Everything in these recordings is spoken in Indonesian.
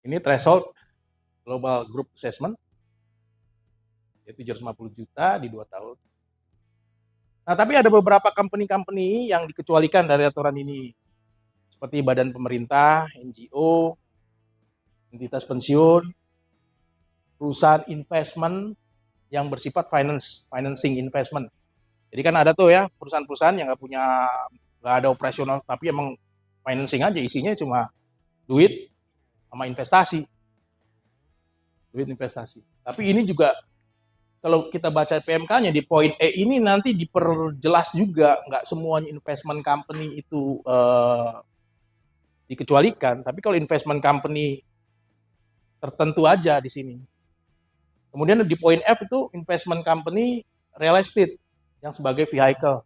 Ini threshold Global Group Assessment, yaitu 750 juta di 2 tahun. Nah, tapi ada beberapa company-company yang dikecualikan dari aturan ini, seperti badan pemerintah, NGO, entitas pensiun, perusahaan investment yang bersifat financing investment. Jadi kan ada tuh ya perusahaan-perusahaan yang nggak ada operasional, tapi emang financing aja, isinya cuma duit sama investasi. Tapi ini juga kalau kita baca PMK-nya di poin E ini nanti diperjelas juga, nggak semuanya investment company itu dikecualikan, tapi kalau investment company tertentu aja di sini. Kemudian di poin F itu investment company real estate yang sebagai vehicle.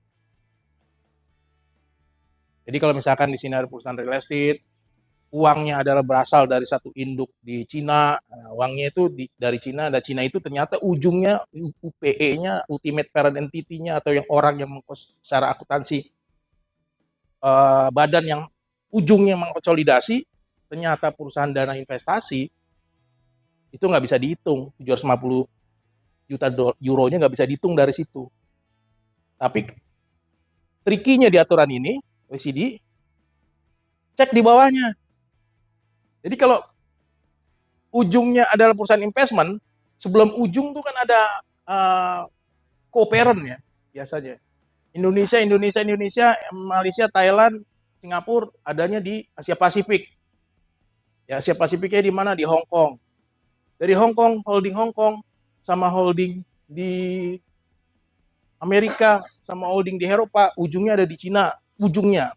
Jadi kalau misalkan di sini ada perusahaan real estate, uangnya adalah berasal dari satu induk di Cina, uangnya itu dari Cina, dan Cina itu ternyata ujungnya UPE-nya, ultimate parent entity-nya, atau yang orang yang secara akuntansi badan yang ujungnya mengkonsolidasi, ternyata perusahaan dana investasi, itu nggak bisa dihitung, 750 juta euronya nggak bisa dihitung dari situ. Tapi trikinya di aturan ini, OECD, cek di bawahnya. Jadi kalau ujungnya adalah perusahaan investment, sebelum ujung tuh kan ada co-parent ya biasanya. Indonesia, Malaysia, Thailand, Singapura adanya di Asia Pasifik. Ya, Asia Pasifiknya di mana? Di Hong Kong. Dari Hong Kong, holding Hong Kong sama holding di Amerika sama holding di Eropa, ujungnya ada di Cina. Ujungnya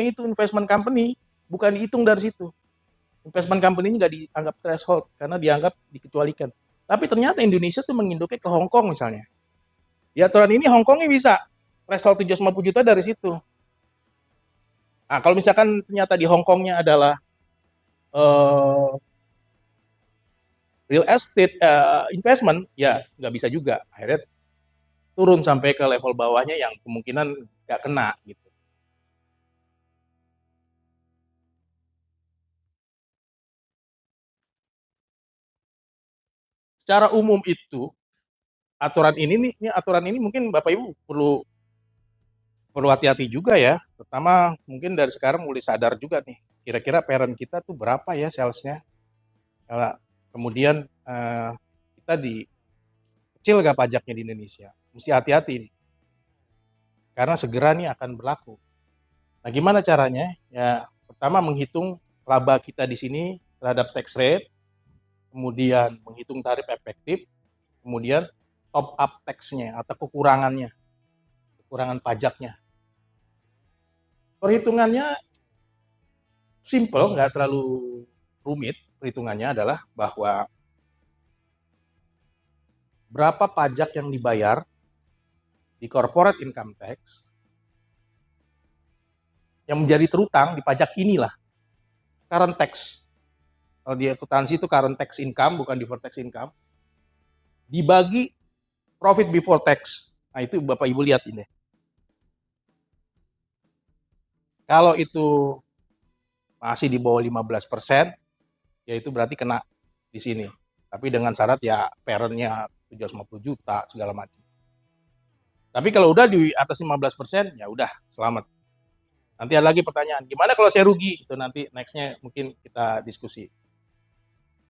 itu investment company, bukan dihitung dari situ. Investment company ini nggak dianggap threshold karena dianggap dikecualikan. Tapi ternyata Indonesia tuh menginduknya ke Hong Kong misalnya. Di aturan ini Hong Kongnya bisa threshold 750 juta dari situ. Nah, kalau misalkan ternyata di Hong Kongnya adalah real estate investment, ya nggak bisa juga. Akhirnya turun sampai ke level bawahnya yang kemungkinan nggak kena gitu. Secara umum itu aturan ini mungkin Bapak Ibu perlu hati-hati juga ya. Pertama mungkin dari sekarang mulai sadar juga nih, kira-kira parent kita tuh berapa ya salesnya. Kemudian kita kecil gak pajaknya di Indonesia. Mesti hati-hati nih. Karena segera nih akan berlaku. Nah, gimana caranya? Ya, pertama menghitung laba kita di sini terhadap tax rate, kemudian menghitung tarif efektif, kemudian top up tax-nya atau kekurangan pajaknya. Perhitungannya simple, nggak terlalu rumit. Perhitungannya adalah bahwa berapa pajak yang dibayar di corporate income tax yang menjadi terutang di pajak inilah, current tax. Kalau di akuntansi itu current tax income, bukan deferred tax income, dibagi profit before tax. Nah, itu Bapak Ibu lihat ini. Kalau itu masih di bawah 15%, ya itu berarti kena di sini. Tapi dengan syarat ya parent-nya 750 juta segala macam. Tapi kalau udah di atas 15%, ya udah selamat. Nanti ada lagi pertanyaan, gimana kalau saya rugi? Itu nanti nextnya mungkin kita diskusi.